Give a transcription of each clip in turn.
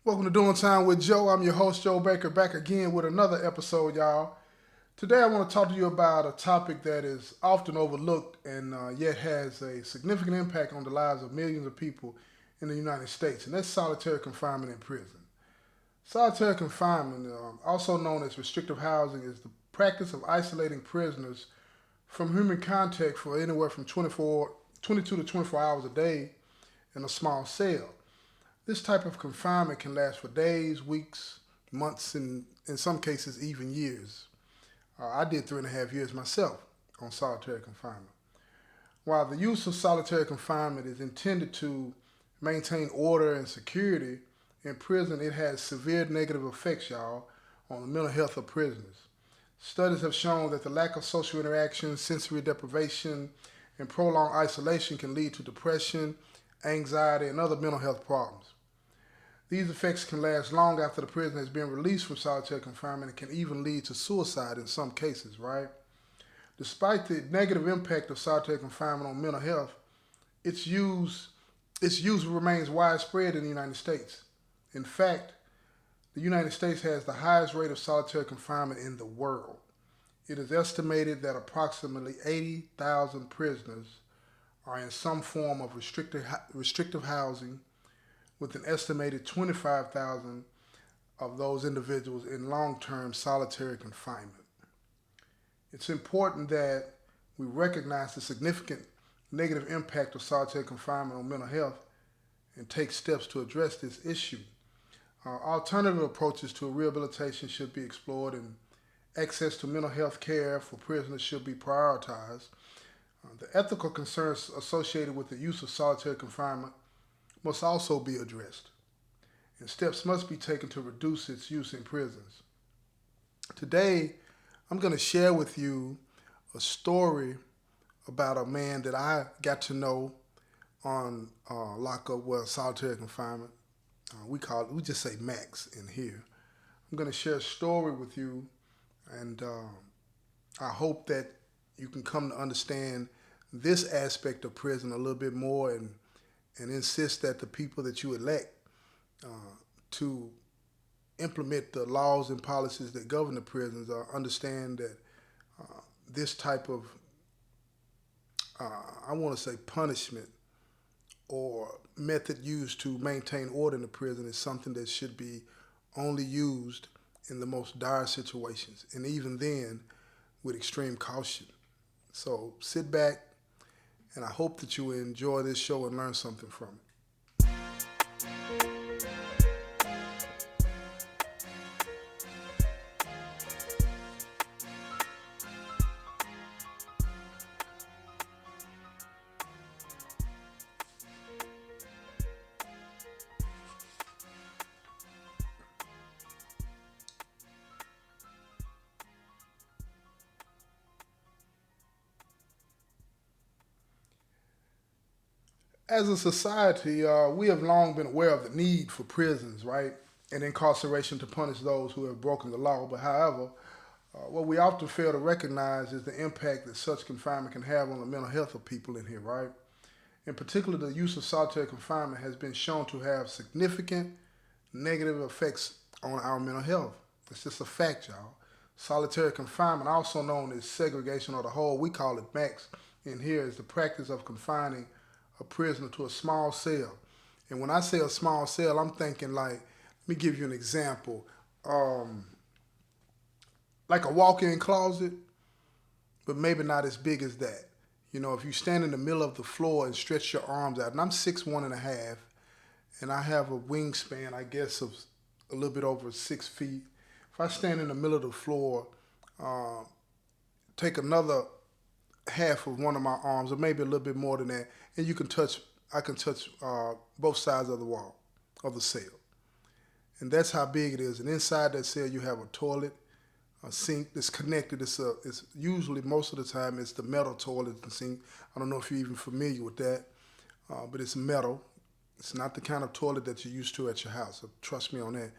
Welcome to Doing Time with Joe. I'm your host, Joe Baker, back again with another episode, y'all. Today, I want to talk to you about a topic that is often overlooked and yet has a significant impact on the lives of millions of people in the United States, and that's solitary confinement in prison. Solitary confinement, also known as restrictive housing, is the practice of isolating prisoners from human contact for anywhere from 22 to 24 hours a day in a small cell. This type of confinement can last for days, weeks, months, and in some cases even years. I did 3.5 years myself on solitary confinement. While the use of solitary confinement is intended to maintain order and security in prison, it has severe negative effects, y'all, on the mental health of prisoners. Studies have shown that the lack of social interaction, sensory deprivation, and prolonged isolation can lead to depression, anxiety, and other mental health problems. These effects can last long after the prisoner has been released from solitary confinement and can even lead to suicide in some cases, right? Despite the negative impact of solitary confinement on mental health, its use its use remains widespread in the United States. In fact, the United States has the highest rate of solitary confinement in the world. It is estimated that approximately 80,000 prisoners are in some form of restrictive housing, with an estimated 25,000 of those individuals in long term solitary confinement. It's important that we recognize the significant negative impact of solitary confinement on mental health and take steps to address this issue. Alternative approaches to rehabilitation should be explored, and access to mental health care for prisoners should be prioritized. The ethical concerns associated with the use of solitary confinement must also be addressed, and steps must be taken to reduce its use in prisons. Today, I'm going to share with you a story about a man that I got to know on lockup, well, solitary confinement. We just say Max in here. I'm going to share a story with you, and I hope that you can come to understand this aspect of prison a little bit more, and insist that the people that you elect uh, to implement the laws and policies that govern the prisons understand that this type of, I want to say, punishment or method used to maintain order in the prison is something that should be only used in the most dire situations, and even then with extreme caution. So sit back, and I hope that you will enjoy this show and learn something from it. As a society, we have long been aware of the need for prisons, right, and incarceration to punish those who have broken the law. But however, what we often fail to recognize is the impact that such confinement can have on the mental health of people in here, right? In particular, the use of solitary confinement has been shown to have significant negative effects on our mental health. It's just a fact, y'all. Solitary confinement, also known as segregation or the hole, we call it max in here, is the practice of confining a prisoner to a small cell. And when I say a small cell, I'm thinking like, let me give you an example. Um, like a walk-in closet, but maybe not as big as that. You know, if you stand in the middle of the floor and stretch your arms out, and I'm 6'1.5", and I have a wingspan, I guess, of a little bit over 6 feet. If I stand in the middle of the floor, uh, take another half of one of my arms, or maybe a little bit more than that, and I can touch both sides of the wall of the cell. And that's how big it is. And inside that cell, you have a toilet, a sink that's connected. It's usually, most of the time, it's the metal toilet and sink. I don't know if you're even familiar with that, but it's metal. It's not the kind of toilet that you're used to at your house. So trust me on that.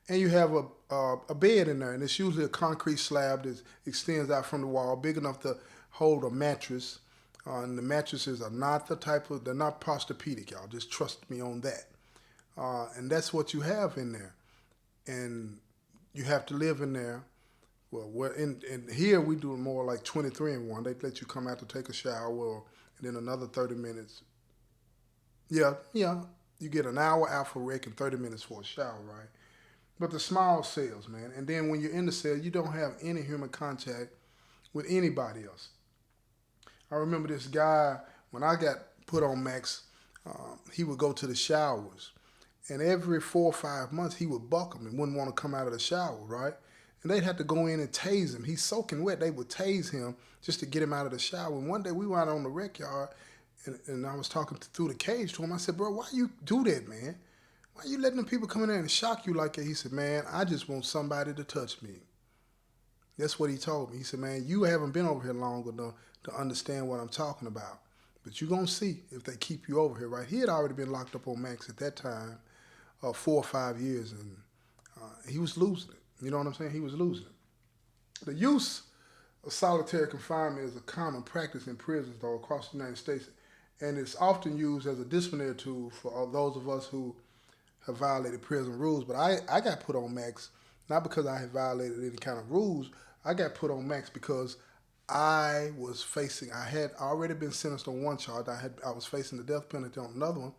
And you have a bed in there, and it's usually a concrete slab that extends out from the wall, big enough to hold a mattress. And the mattresses are not they're not Posturepedic, y'all. Just trust me on that. And that's what you have in there. And you have to live in there. Well, in here we do more like 23 in one. They let you come out to take a shower, and then another 30 minutes. Yeah, yeah. You get an hour out for rec and 30 minutes for a shower, right? But the small cells, man. And then when you're in the cell, you don't have any human contact with anybody else. I remember this guy, when I got put on max, he would go to the showers. And every 4 or 5 months, he would buck them and wouldn't want to come out of the shower, right? And they'd have to go in and tase him. He's soaking wet. They would tase him just to get him out of the shower. And one day we were out on the rec yard, and I was talking through the cage to him. I said, bro, why you do that, man? Why you letting them people come in there and shock you like that? He said, man, I just want somebody to touch me. That's what he told me. He said, man, you haven't been over here long enough to understand what I'm talking about. But you're going to see if they keep you over here, right? He had already been locked up on max at that time, 4 or 5 years, and he was losing it. You know what I'm saying? He was losing it. The use of solitary confinement is a common practice in prisons, though, across the United States, and it's often used as a disciplinary tool for those of us who have violated prison rules. But I got put on max not because I had violated any kind of rules. I got put on max because I had already been sentenced on one charge. I was facing the death penalty on another one.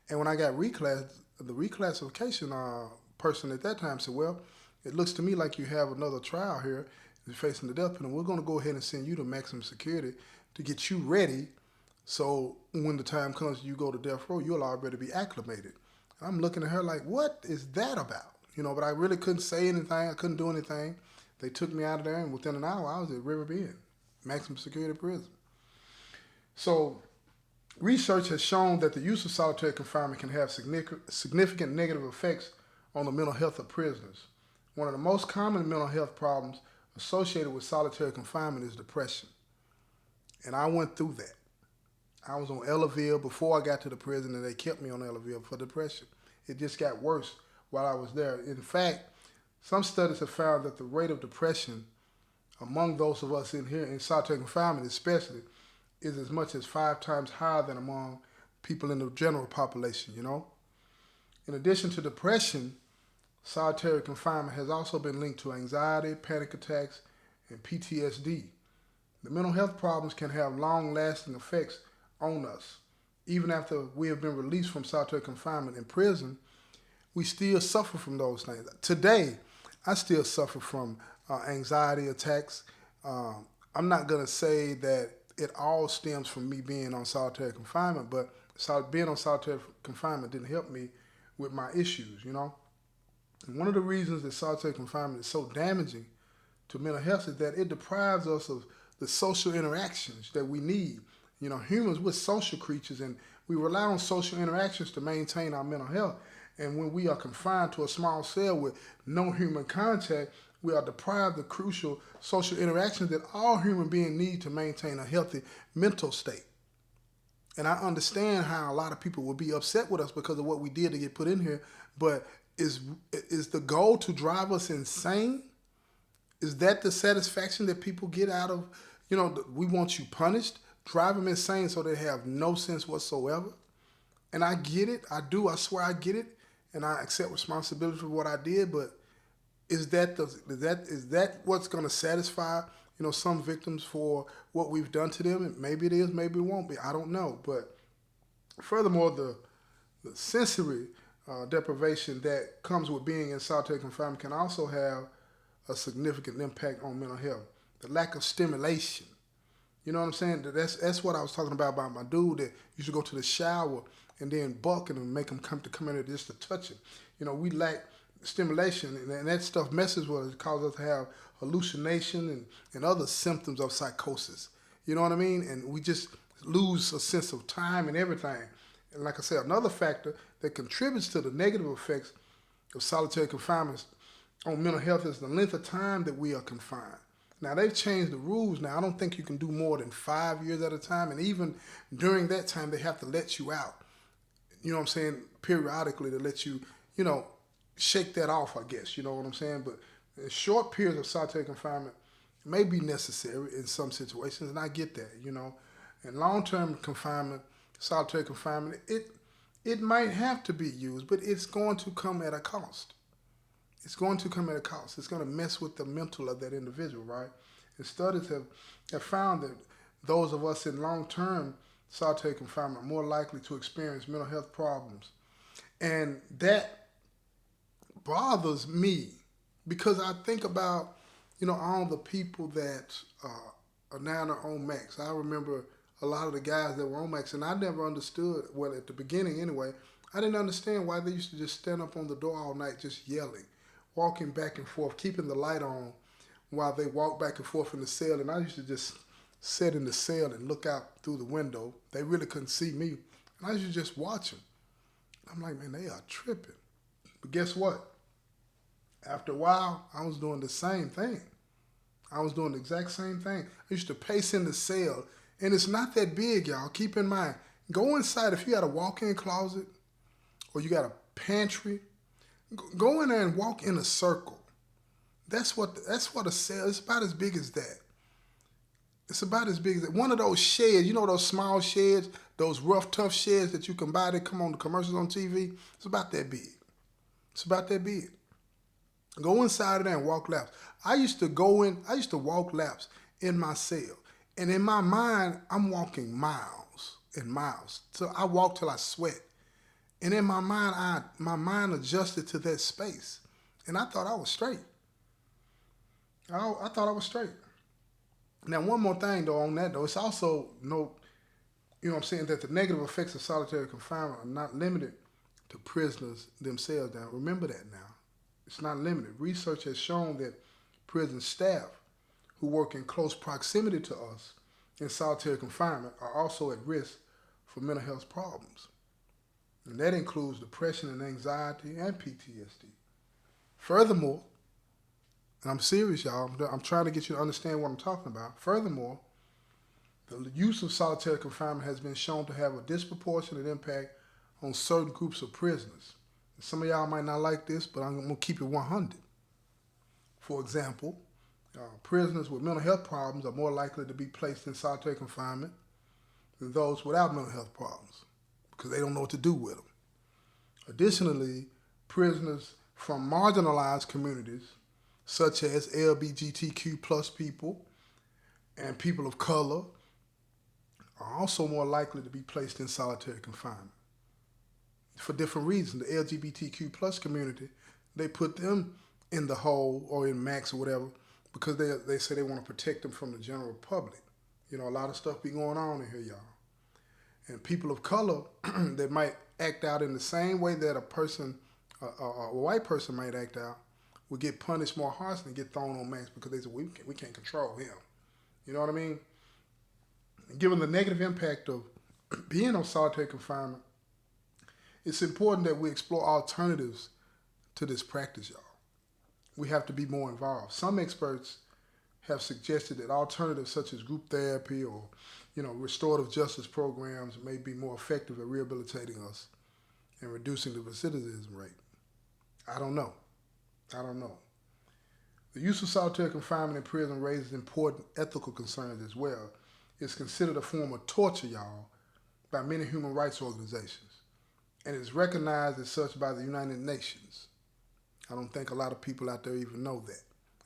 And when I got reclassed, the reclassification person at that time said, well, it looks to me like you have another trial here. You're facing the death penalty. We're going to go ahead and send you to maximum security to get you ready so when the time comes you go to death row, you'll already be acclimated. And I'm looking at her like, what is that about? But I really couldn't say anything. I couldn't do anything. They took me out of there, and within an hour, I was at River Bend, maximum security prison. So research has shown that the use of solitary confinement can have significant negative effects on the mental health of prisoners. One of the most common mental health problems associated with solitary confinement is depression. And I went through that. I was on Eleville before I got to the prison, and they kept me on Eleville for depression. It just got worse while I was there. In fact, some studies have found that the rate of depression among those of us in here in solitary confinement especially is as much as 5 times higher than among people in the general population, In addition to depression, solitary confinement has also been linked to anxiety, panic attacks, and PTSD. The mental health problems can have long-lasting effects on us. Even after we have been released from solitary confinement in prison, we still suffer from those things. Today, I still suffer from anxiety attacks. I'm not going to say that it all stems from me being on solitary confinement, but being on solitary confinement didn't help me with my issues, And one of the reasons that solitary confinement is so damaging to mental health is that it deprives us of the social interactions that we need. Humans, we're social creatures, and we rely on social interactions to maintain our mental health. And when we are confined to a small cell with no human contact, we are deprived of crucial social interactions that all human beings need to maintain a healthy mental state. And I understand how a lot of people will be upset with us because of what we did to get put in here, but is the goal to drive us insane? Is that the satisfaction that people get out of, we want you punished? Drive them insane so they have no sense whatsoever? And I get it. I do. I swear I get it. And I accept responsibility for what I did, but is that what's going to satisfy some victims for what we've done to them? And maybe it is, maybe it won't be. I don't know. But furthermore, the sensory deprivation that comes with being in solitary confinement can also have a significant impact on mental health. The lack of stimulation. You know what I'm saying? That's what I was talking about my dude that used to go to the shower and then buck and make him come in there just to touch him. We lack stimulation, and that stuff messes with us. It causes us to have hallucination and other symptoms of psychosis. You know what I mean? And we just lose a sense of time and everything. And like I said, another factor that contributes to the negative effects of solitary confinement on mental health is the length of time that we are confined. Now, they've changed the rules now. I don't think you can do more than 5 years at a time. And even during that time, they have to let you out. You know what I'm saying? Periodically to let you, shake that off, I guess. You know what I'm saying? But short periods of solitary confinement may be necessary in some situations. And I get that, And long-term confinement, solitary confinement, It might have to be used, but it's going to come at a cost. It's going to come at a cost. It's going to mess with the mental of that individual, right? And studies have found that those of us in long-term solitary confinement are more likely to experience mental health problems. And that bothers me because I think about, all the people that are now on Max. I remember a lot of the guys that were on Max, and I never understood, well, at the beginning anyway, I didn't understand why they used to just stand up on the door all night just yelling, walking back and forth, keeping the light on while they walked back and forth in the cell. And I used to just sit in the cell and look out through the window. They really couldn't see me. And I used to just watch them. I'm like, man, they are tripping. But guess what? After a while, I was doing the same thing. I was doing the exact same thing. I used to pace in the cell, and it's not that big, y'all. Keep in mind, go inside. If you got a walk-in closet or you got a pantry, go in there and walk in a circle. That's what a cell is. About as big as that. It's about as big as that. One of those sheds, those small sheds, those rough, tough sheds that you can buy that come on the commercials on TV. It's about that big. It's about that big. Go inside of there and walk laps. I used to walk laps in my cell. And in my mind, I'm walking miles and miles. So I walk till I sweat. And in my mind, my mind adjusted to that space. And I thought I was straight. I thought I was straight. Now, one more thing, though, on that, though. It's also, that the negative effects of solitary confinement are not limited to prisoners themselves. Now, remember that now. It's not limited. Research has shown that prison staff who work in close proximity to us in solitary confinement are also at risk for mental health problems. And that includes depression and anxiety and PTSD. Furthermore, and I'm serious, y'all, I'm trying to get you to understand what I'm talking about. Furthermore, the use of solitary confinement has been shown to have a disproportionate impact on certain groups of prisoners. Some of y'all might not like this, but I'm going to keep it 100. For example, prisoners with mental health problems are more likely to be placed in solitary confinement than those without mental health problems because they don't know what to do with them. Additionally, prisoners from marginalized communities such as LGBTQ plus people and people of color are also more likely to be placed in solitary confinement. For different reasons. The LGBTQ plus community, they put them in the hole or in Max or whatever because they say they want to protect them from the general public. A lot of stuff be going on in here, y'all. And people of color that might act out in the same way that a white person might act out will get punished more harshly and get thrown on Max because they say, we can't control him. You know what I mean? And given the negative impact of being on solitary confinement, it's important that we explore alternatives to this practice, y'all. We have to be more involved. Some experts have suggested that alternatives such as group therapy or, restorative justice programs may be more effective at rehabilitating us and reducing the recidivism rate. I don't know. The use of solitary confinement in prison raises important ethical concerns as well. It's considered a form of torture, y'all, by many human rights organizations. And it's recognized as such by the United Nations. I don't think a lot of people out there even know that.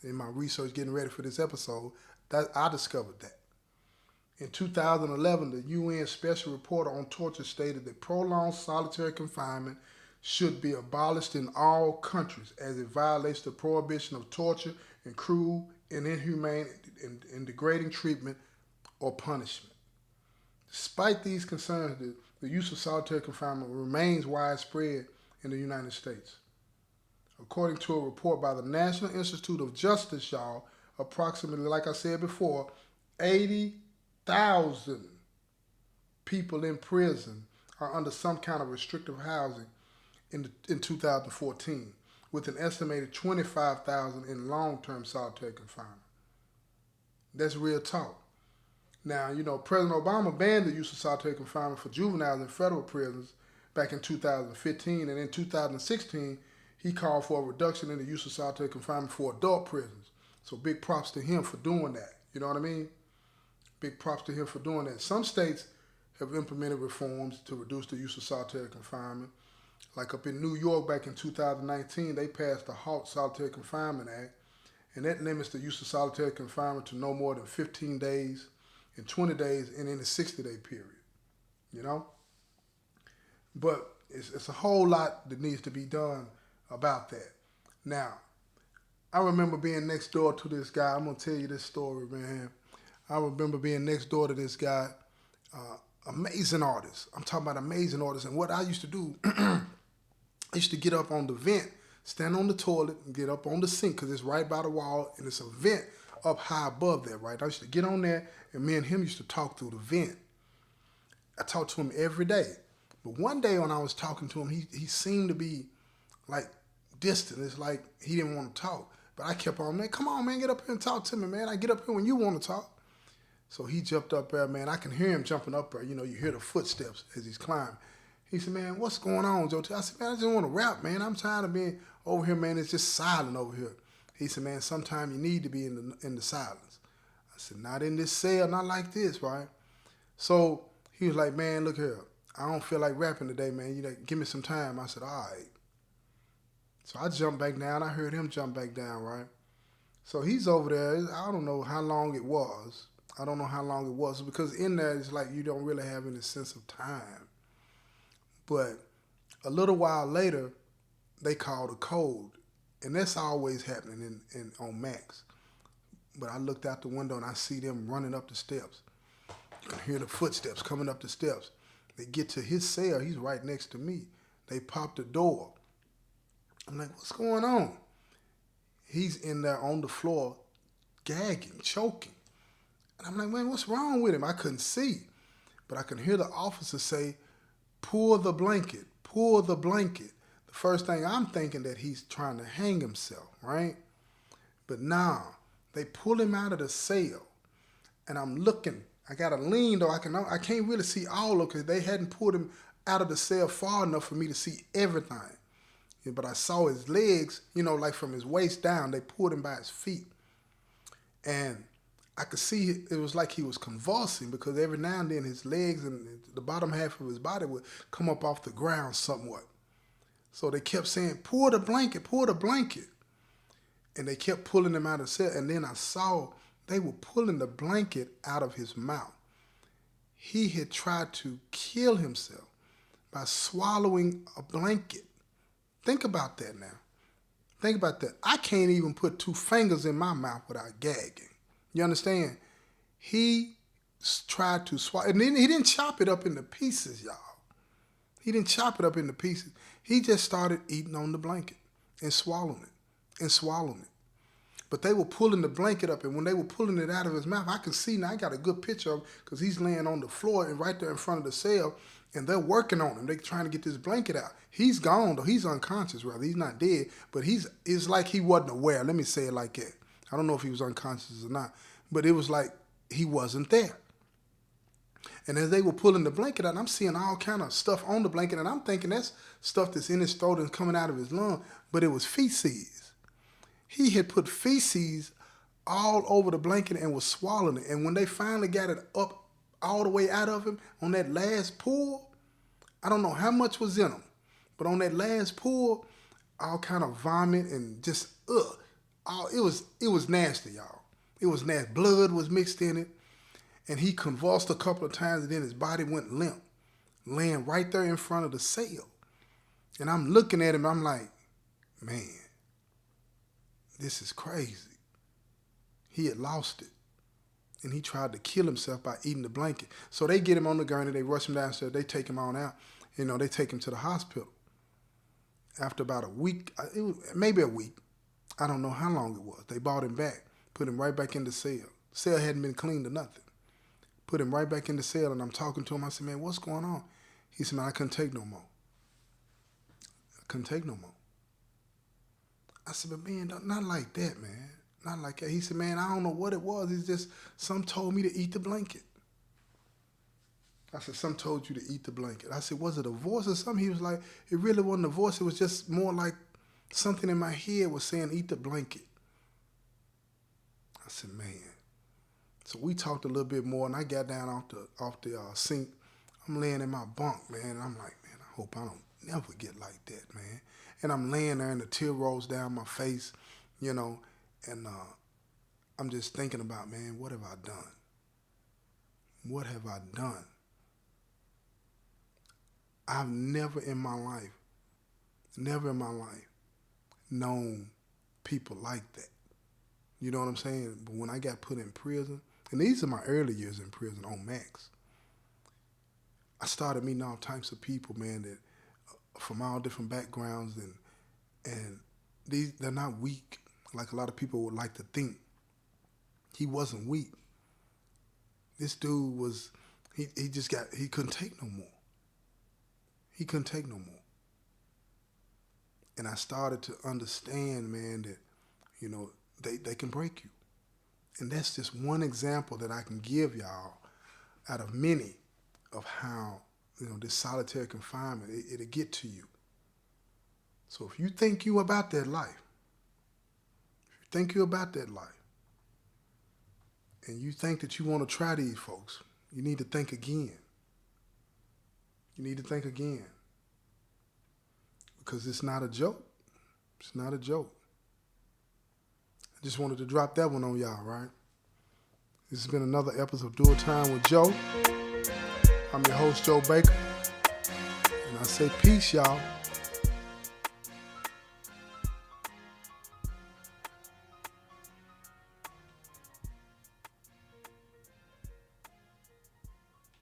In my research getting ready for this episode, I discovered that. In 2011, the UN Special Reporter on Torture stated that prolonged solitary confinement should be abolished in all countries as it violates the prohibition of torture and cruel and inhumane and degrading treatment or punishment. Despite these concerns, the use of solitary confinement remains widespread in the United States. According to a report by the National Institute of Justice, y'all, approximately, like I said before, 80,000 people in prison are under some kind of restrictive housing in 2014, with an estimated 25,000 in long-term solitary confinement. That's real talk. Now, President Obama banned the use of solitary confinement for juveniles in federal prisons back in 2015, and in 2016, he called for a reduction in the use of solitary confinement for adult prisons. So big props to him for doing that. You know what I mean? Big props to him for doing that. Some states have implemented reforms to reduce the use of solitary confinement. Like up in New York back in 2019, they passed the Halt Solitary Confinement Act, and that limits the use of solitary confinement to no more than 15 days and 20 days and in a 60-day period, you know? But it's a whole lot that needs to be done about that. Now, I remember being next door to this guy. I'm going to tell you this story, man. I remember being next door to this guy, amazing artist. I'm talking about amazing artist. And what I used to do, I used to get up on the vent, stand on the toilet, and get up on the sink because it's right by the wall, and it's a vent up high above there, right? I used to get on there, and me and him used to talk through the vent. I talked to him every day. But one day when I was talking to him, he seemed to be like distant. It's like he didn't want to talk. But I kept on, man, come on, man, get up here and talk to me, man. I get up here when you want to talk. So he jumped up there, man. I can hear him jumping up there. You know, you hear the footsteps as he's climbing. He said, man, what's going on, Joe? I said, man, I just want to rap, man. I'm tired of being over here, man. It's just silent over here. He said, man, sometimes you need to be in the silence. I said, not in this cell, not like this, right? So he was like, man, look here. I don't feel like rapping today, man. You know, give me some time. I said, all right. So I jumped back down. I heard him jump back down, right? So he's over there. I don't know how long it was. Because in there, it's like you don't really have any sense of time. But a little while later, they called a code. And that's always happening on Max. But I looked out the window and I see them running up the steps. You can hear the footsteps coming up the steps. They get to his cell. He's right next to me. They pop the door. I'm like, what's going on? He's in there on the floor, gagging, choking. And I'm like, man, what's wrong with him? I couldn't see. But I can hear the officer say, pull the blanket, pull the blanket. The first thing I'm thinking that he's trying to hang himself, right? But now, they pull him out of the cell. And I'm looking. I got to lean, though. I can't really see all of it because they hadn't pulled him out of the cell far enough for me to see everything. Yeah, but I saw his legs, you know, like from his waist down. They pulled him by his feet. And I could see it was like he was convulsing because every now and then his legs and the bottom half of his body would come up off the ground somewhat. So they kept saying, pull the blanket, pull the blanket. And they kept pulling him out of the cell. And then I saw they were pulling the blanket out of his mouth. He had tried to kill himself by swallowing a blanket. Think about that now. Think about that. I can't even put 2 fingers in my mouth without gagging. You understand? He tried to swallow, and then he didn't chop it up into pieces, y'all. He didn't chop it up into pieces. He just started eating on the blanket and swallowing it and swallowing it. But they were pulling the blanket up, and when they were pulling it out of his mouth, I can see now. I got a good picture of him because he's laying on the floor and right there in front of the cell, and they're working on him. They're trying to get this blanket out. He's gone, though. He's unconscious, rather. He's not dead, but it's like he wasn't aware. Let me say it like that. I don't know if he was unconscious or not, but it was like he wasn't there. And as they were pulling the blanket out, I'm seeing all kind of stuff on the blanket, and I'm thinking that's stuff that's in his throat and coming out of his lung, but it was feces. He had put feces all over the blanket and was swallowing it. And when they finally got it up all the way out of him on that last pull, I don't know how much was in him, but on that last pull, all kind of vomit and just it was nasty, y'all. It was nasty. Blood was mixed in it, and he convulsed a couple of times, and then his body went limp, laying right there in front of the cell. And I'm looking at him, I'm like, man, this is crazy. He had lost it. And he tried to kill himself by eating the blanket. So they get him on the gurney, they rush him downstairs, they take him on out. You know, they take him to the hospital. After about a week, maybe a week, I don't know how long it was, they brought him back, put him right back in the cell. Cell hadn't been cleaned or nothing. Put him right back in the cell, and I'm talking to him. I said, man, what's going on? He said, man, I couldn't take no more. I couldn't take no more. I said, but man, not like that, man. Not like that. He said, man, I don't know what it was. It's just some told me to eat the blanket. I said, some told you to eat the blanket. I said, was it a voice or something? He was like, it really wasn't a voice. It was just more like something in my head was saying, eat the blanket. I said, man. So we talked a little bit more, and I got down off the sink. I'm laying in my bunk, man, and I'm like, man, I hope I don't never get like that, man. And I'm laying there and the tear rolls down my face, you know, and I'm just thinking about, man, what have I done? What have I done? I've never in my life known people like that. You know what I'm saying? But when I got put in prison, and these are my early years in prison on max, I started meeting all types of people, man, that from all different backgrounds, and they're not weak like a lot of people would like to think. He wasn't weak. This dude was, he couldn't take no more. He couldn't take no more. And I started to understand, man, that, you know, they can break you. And that's just one example that I can give y'all out of many of how, you know, this solitary confinement, it'll get to you. So if you think you about that life, and you think that you want to try these folks, you need to think again. You need to think again. Because it's not a joke. It's not a joke. I just wanted to drop that one on y'all, right? This has been another episode of Dual Time with Joe. I'm your host, Joe Baker. And I say peace, y'all.